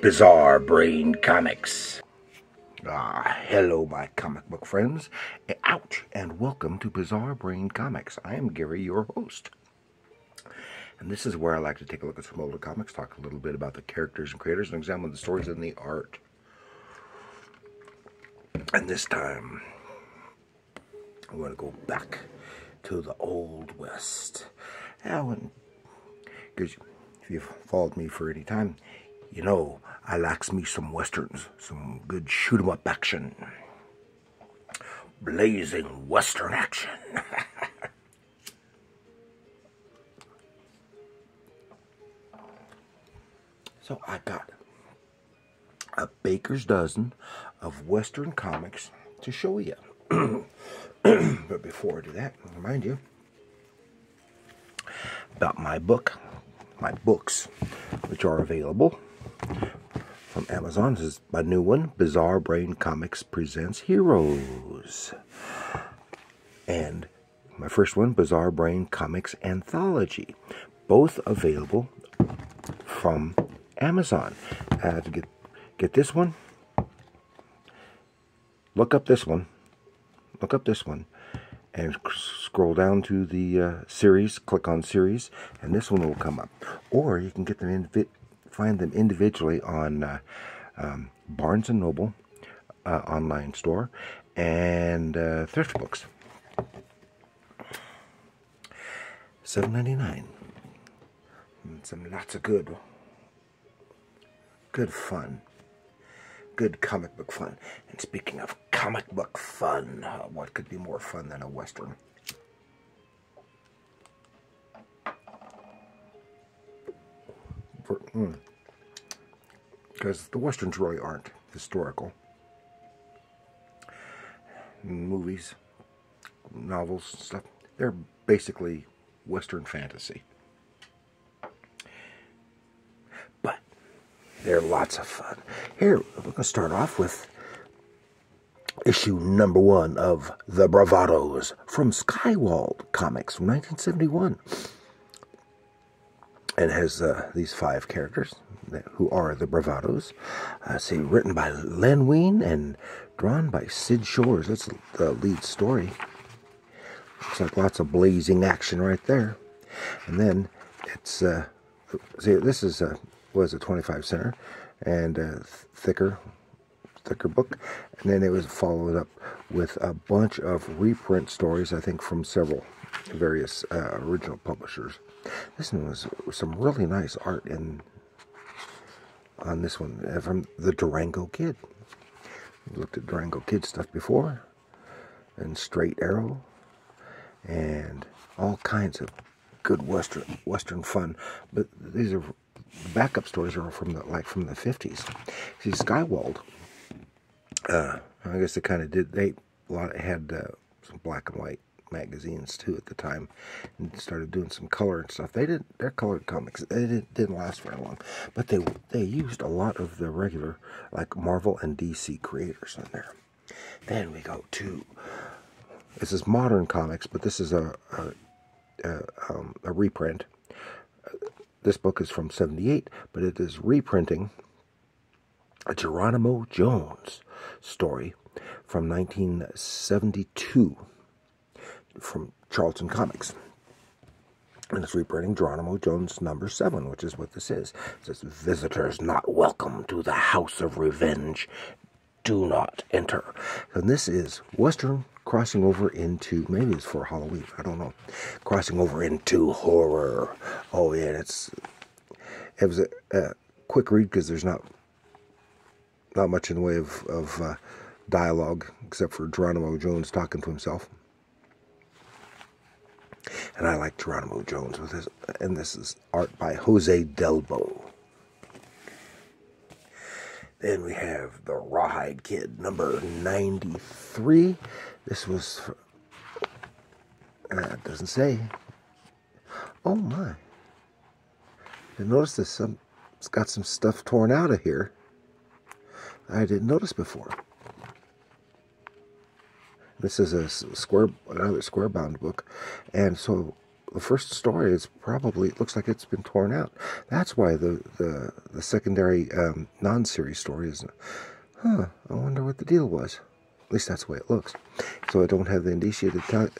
Bizarre Brain Comics. Hello, my comic book friends. Ouch, and welcome to Bizarre Brain Comics. I am Gary, your host. And this is where I like to take a look at some older comics, talk a little bit about the characters and creators, and examine the stories and the art. And this time, I want to go back to the Old West. Because if you've followed me for any time, you know I likes me some westerns, some good shoot-'em-up action. Blazing western action. So I got a baker's dozen of western comics to show you. But before I do that, I'll remind you about my books, which are available from Amazon. This is my new one, Bizarre Brain Comics Presents Heroes. And my first one, Bizarre Brain Comics Anthology. Both available from Amazon. To get this one, look up this one, and scroll down to the series, click on series, and this one will come up. Or you can get them find them individually on Barnes & Noble online store and thrift books. $7.99. Some lots of good fun. Good comic book fun. And speaking of comic book fun, what could be more fun than a western? Because the westerns really aren't historical. Movies, novels, stuff, they're basically western fantasy. But they're lots of fun. Here, we're going to start off with issue number 1 of The Bravados from Skywald Comics from 1971. And it has these 5 characters who are the Bravados. Written by Len Wein and drawn by Sid Shores. That's the lead story. Looks like lots of blazing action right there. And then it's this is was a 25 center and a thicker book, and then it was followed up with a bunch of reprint stories, I think, from several various original publishers. This one was some really nice art on this one from the Durango Kid. We looked at Durango Kid stuff before, and Straight Arrow, and all kinds of good western fun. But these are backup stories are from the 50s. See, Skywald, I guess they kind of did. They had some black and white magazines too at the time, and started doing some color and stuff. Their colored comics, they didn't last very long, but they used a lot of the regular, like, Marvel and DC creators in there. Then we go to, this is modern comics, but this is a reprint. This book is from '78, but it is reprinting a Geronimo Jones story from 1972 from Charlton Comics. And it's reprinting Geronimo Jones number 7, which is what this is. It says, "Visitors not welcome to the House of Revenge. Do not enter." And this is Western crossing over into, maybe it's for Halloween, I don't know, crossing over into horror. Oh yeah, it was a quick read because there's not much in the way of dialogue except for Geronimo Jones talking to himself. And I like Geronimo Jones with this, and this is art by Jose Delbo. Then we have the Rawhide Kid, number 93. This was, it doesn't say. Oh my. You notice this, it's got some stuff torn out of here I didn't notice before. This is another square bound book, and so the first story is probably, it looks like it's been torn out. That's why the secondary non-series story is, I wonder what the deal was. At least that's the way it looks. So I don't have the indicia to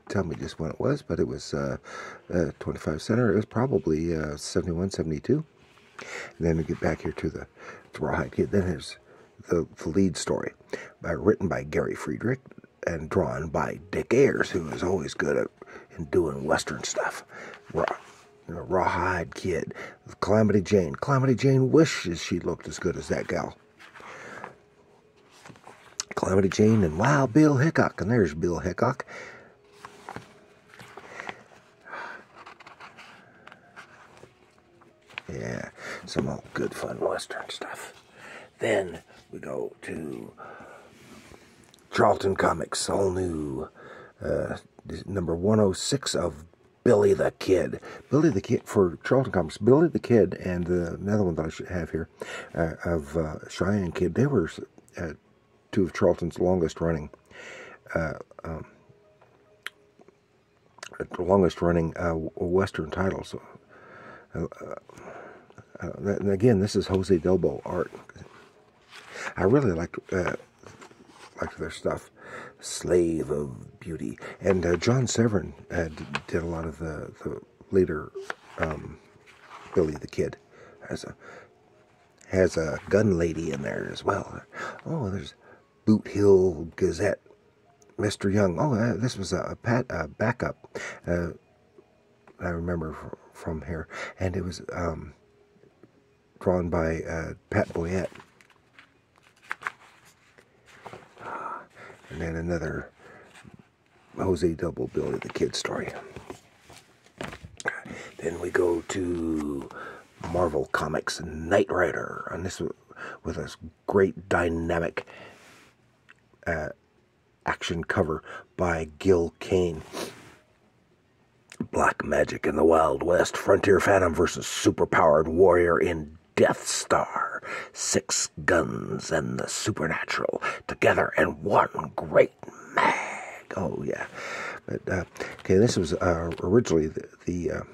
tell me just when it was, but it was 25 center. It was probably 71, 72. And then we get back here to the Rawhide Kid. Then there's the lead story, written by Gary Friedrich and drawn by Dick Ayers, who is always good in doing Western stuff. Rawhide Kid, Calamity Jane. Calamity Jane wishes she looked as good as that gal. Calamity Jane and Wild Bill Hickok. And there's Bill Hickok. Yeah, some old good fun Western stuff. Then we go to Charlton Comics, all new, number 106 of Billy the Kid. Billy the Kid, for Charlton Comics, Billy the Kid and another one that I should have here, of Cheyenne Kid, they were two of Charlton's longest running Western titles. And again, this is Jose Delbo art. I really liked their stuff. Slave of Beauty. And John Severin did a lot of the later Billy the Kid. Has a gun lady in there as well. Oh, there's Boot Hill Gazette. Mr. Young. Oh, this was a backup. I remember from here. And it was drawn by Pat Boyette. And then another Jose Double Billy the Kid story. Then we go to Marvel Comics Knight Rider. And this with a great dynamic action cover by Gil Kane. Black Magic in the Wild West. Frontier Phantom versus superpowered warrior in Death Star. 6 guns and the supernatural together in one great mag. Oh, yeah. But, okay, this was originally the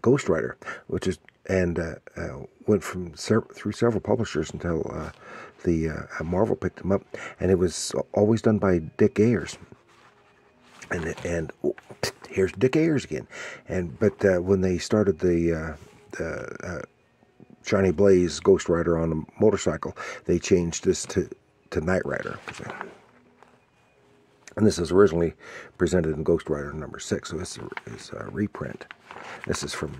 Ghost Rider, which is, and went through several publishers until Marvel picked him up. And it was always done by Dick Ayers. And oh, here's Dick Ayers again. But when they started the Johnny Blaze Ghost Rider on a motorcycle, they changed this to Knight Rider. And this is originally presented in Ghost Rider number 6, so this is a reprint. This is from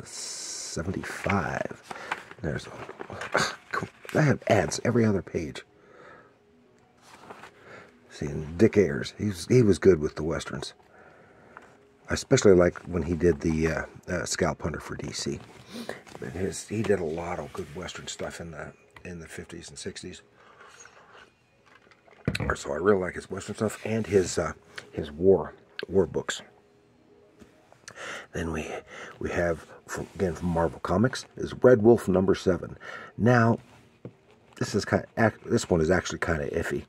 75. There's I have ads every other page. See, Dick Ayers, he was good with the Westerns. I especially like when he did the Scalp Hunter for DC. But he did a lot of good Western stuff in the 50s and 60s. So I really like his Western stuff and his war books. Then we have again from Marvel Comics is Red Wolf number 7. Now this one is actually kind of iffy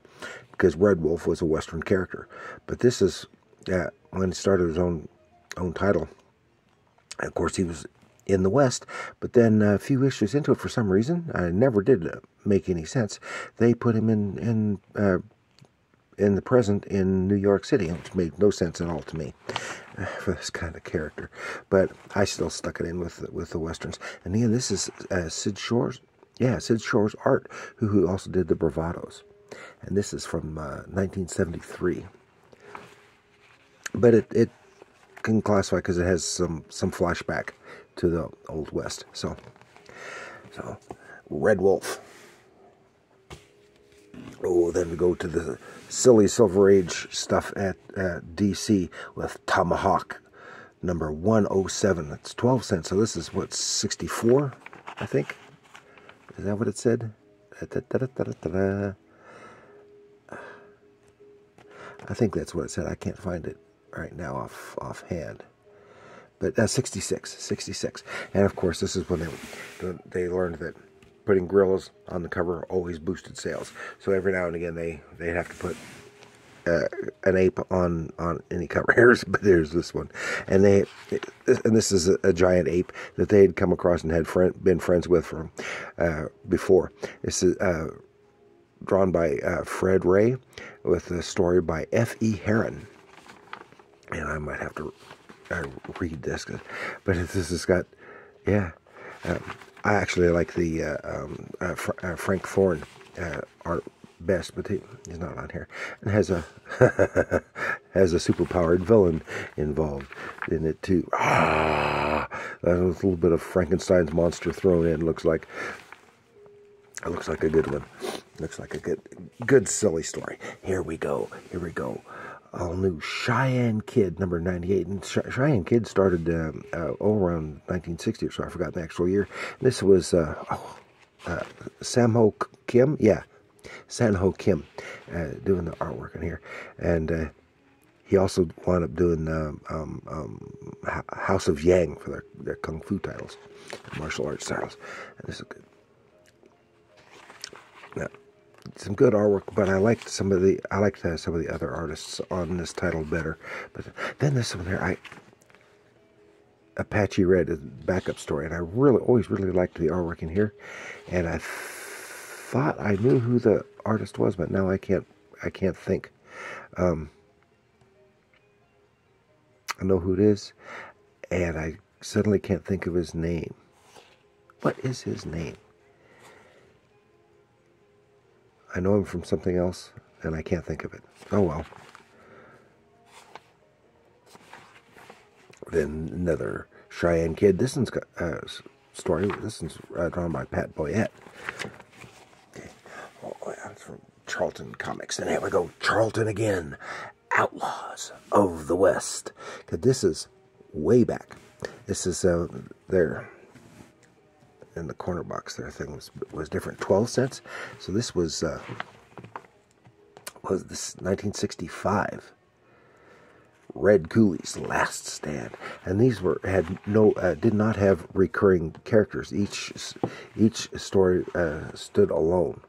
because Red Wolf was a Western character, but this is when he started his own title. Of course, he was in the West, but then a few issues into it, for some reason, it never did make any sense. They put him in the present in New York City, which made no sense at all to me for this kind of character. But I still stuck it in with the Westerns. And again, this is Sid Shore's art, who also did the Bravados. And this is from 1973. But it can classify because it has some flashback to the Old West. So Red Wolf. Oh, then we go to the silly Silver Age stuff at DC with Tomahawk number 107. That's 12 cents. So this is what, 64, I think? Is that what it said? I think that's what it said. I can't find it right now offhand. But 66. And of course, this is when they learned that putting gorillas on the cover always boosted sales. So every now and again, they'd have to put an ape on any cover. Here's this one, and this is a giant ape that they had come across and had been friends with from before. This is drawn by Fred Ray, with a story by F.E. Heron, and I might have to read this, but this has got, yeah. I actually like the Frank Thorne art best, but he's not on here. And has a has a superpowered villain involved in it too. There's a little bit of Frankenstein's monster thrown in. Looks like a good one. Looks like a good silly story. Here we go. All new Cheyenne Kid, number 98. And Cheyenne Kid started around 1960 or so. I forgot the actual year. This was Samho Kim. Yeah, Sanho Kim doing the artwork in here. And he also wound up doing House of Yang for their Kung Fu titles, martial arts titles. And this is good. Now, some good artwork, but I liked some of the other artists on this title better. But then this one here, Apache Red is a backup story, and I always really liked the artwork in here. And I thought I knew who the artist was, but now I can't think. I know who it is, and I suddenly can't think of his name. What is his name? I know him from something else, and I can't think of it. Oh, well. Then another Cheyenne Kid. This one's got story. This one's drawn by Pat Boyette. Okay. Oh, yeah, it's from Charlton Comics. And here we go. Charlton again. Outlaws of the West. Because this is way back. This is there. In the corner box, their thing was different, 12 cents. So this was this 1965 Red Cooley's Last Stand, and these did not have recurring characters. Each story stood alone.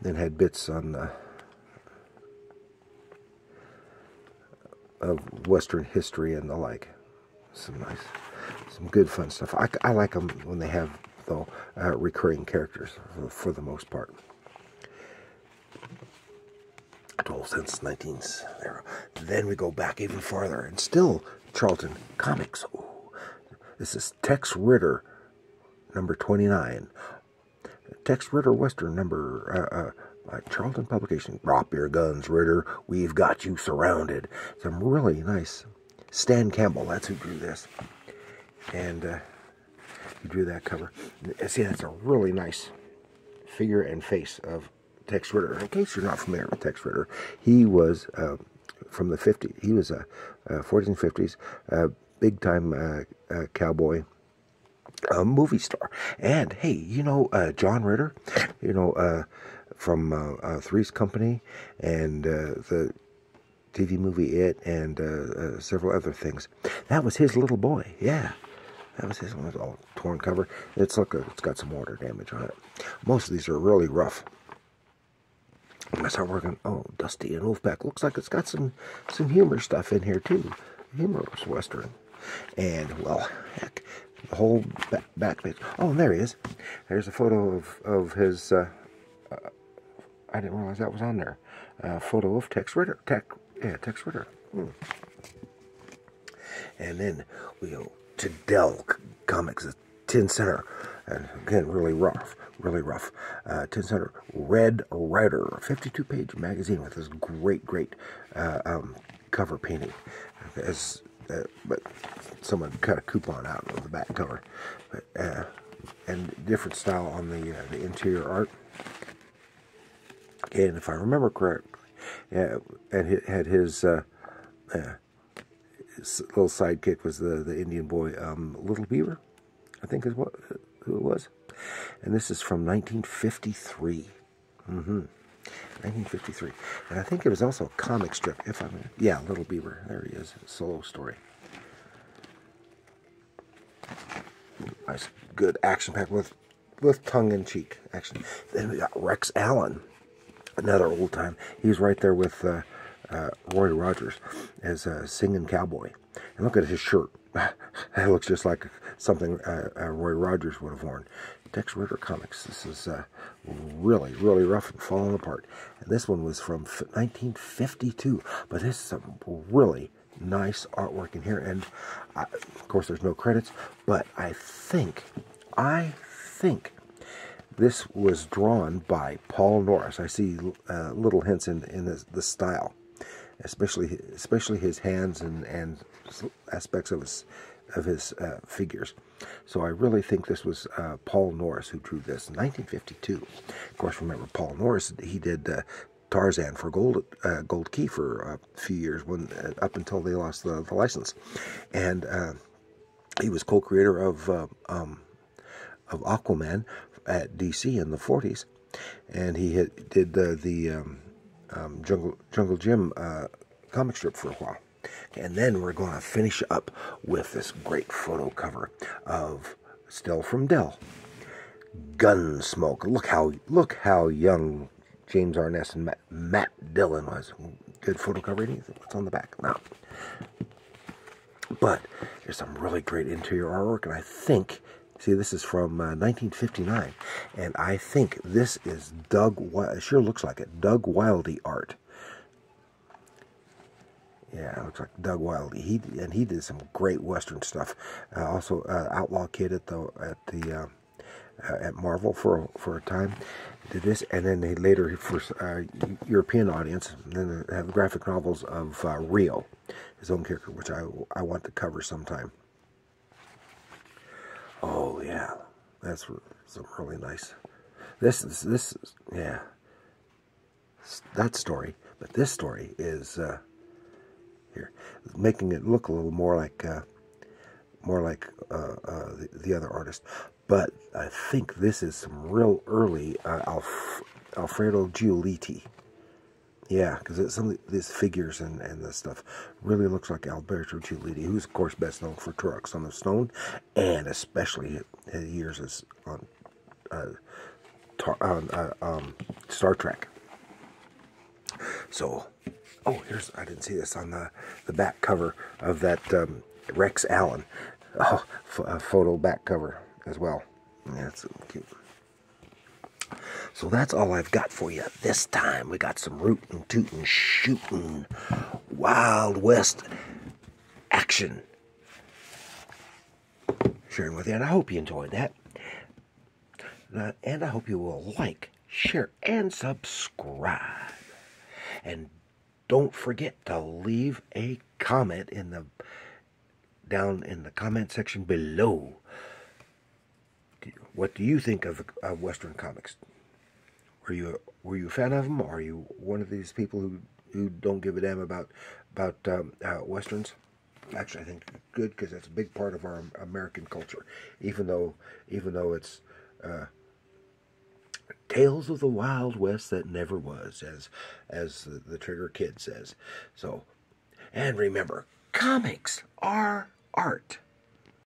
Then had bits on of Western history and the like. Some good fun stuff. I like them when they have, though, recurring characters for the most part. 12 cents, 19s. There. Then we go back even farther, and still Charlton Comics. Ooh. This is Tex Ritter, number 29. Tex Ritter Western, number Charlton Publication. Drop your guns, Ritter. We've got you surrounded. Some really nice. Stan Campbell, that's who drew this. And he drew that cover. See, that's a really nice figure and face of Tex Ritter. In case you're not familiar with Tex Ritter, he was from the 50s. He was 40s and 50s, big-time cowboy movie star. And, hey, you know John Ritter? You know, from Three's Company and the TV movie It and several other things. That was his little boy, yeah. That was his one. It's all torn cover. It's got some water damage on it. Most of these are really rough. I start working. Oh, Dusty and Wolfpack. Looks like it's got some humor stuff in here too. Humorous Western. And, well, heck, the whole back page. Oh, and there he is. There's a photo of his. I didn't realize that was on there. Photo of Tex Ritter. Tex Ritter. And then we go to Dell Comics, Tin Center, and again, really rough. 10 Center Red Rider, 52-page magazine with this great cover painting. But someone cut a coupon out of the back cover, and different style on the interior art. And if I remember correctly, and it had his little sidekick was the Indian boy, Little Beaver, I think is who it was. And this is from 1953. 1953. And I think it was also a comic strip, Little Beaver. There he is, solo story. Nice, good action pack with tongue-in-cheek action. Then we got Rex Allen. Another old time. He was right there with Roy Rogers as a singing cowboy. And look at his shirt. It looks just like something Roy Rogers would have worn. Tex Ritter Comics. This is really, really rough and falling apart. And this one was from 1952. But this is some really nice artwork in here. And, of course, there's no credits. But I think this was drawn by Paul Norris. I see little hints in the style, especially his hands and aspects of his figures. So I really think this was Paul Norris who drew this in 1952. Of course, remember Paul Norris? He did Tarzan for Gold Key for a few years, up until they lost the license, and he was co-creator of Aquaman at DC in the 40s, and he did the Jungle Jim comic strip for a while. And then we're going to finish up with this great photo cover of Still from Dell, Gunsmoke. Look how young James Arness and Matt Dillon was. Good photo cover. What's on the back? No. But there's some really great interior artwork, and I think, see, this is from 1959, and I think this is it sure looks like it, Doug Wildey art. Yeah, it looks like Doug Wildey. He did some great Western stuff. Also, Outlaw Kid at Marvel for a time. Did this, and then he later for European audience. And then they have graphic novels of Rio, his own character, which I want to cover sometime. Oh yeah, that's some really nice. This yeah, that story, but this story is. Here, making it look a little more like the other artist, but I think this is some real early Alfredo Giolitti. Yeah, because some of these figures and this stuff really looks like Alberto Giolitti, who's of course best known for Turok: Son of Stone, and especially his years as on Star Trek. So. Oh, I didn't see this on the back cover of that Rex Allen photo back cover as well. Yeah, it's cute. So that's all I've got for you this time. We got some rootin', tootin', shootin', Wild West action sharing with you, and I hope you enjoyed that. And I hope you will like, share, and subscribe. And don't forget to leave a comment down in the comment section below. What do you think of Western comics? Were you a fan of them, or are you one of these people who don't give a damn about Westerns? Actually, I think it's good, because that's a big part of our American culture, even though it's Tales of the Wild West that never was, as the Trigger Kid says. So, and remember, comics are art.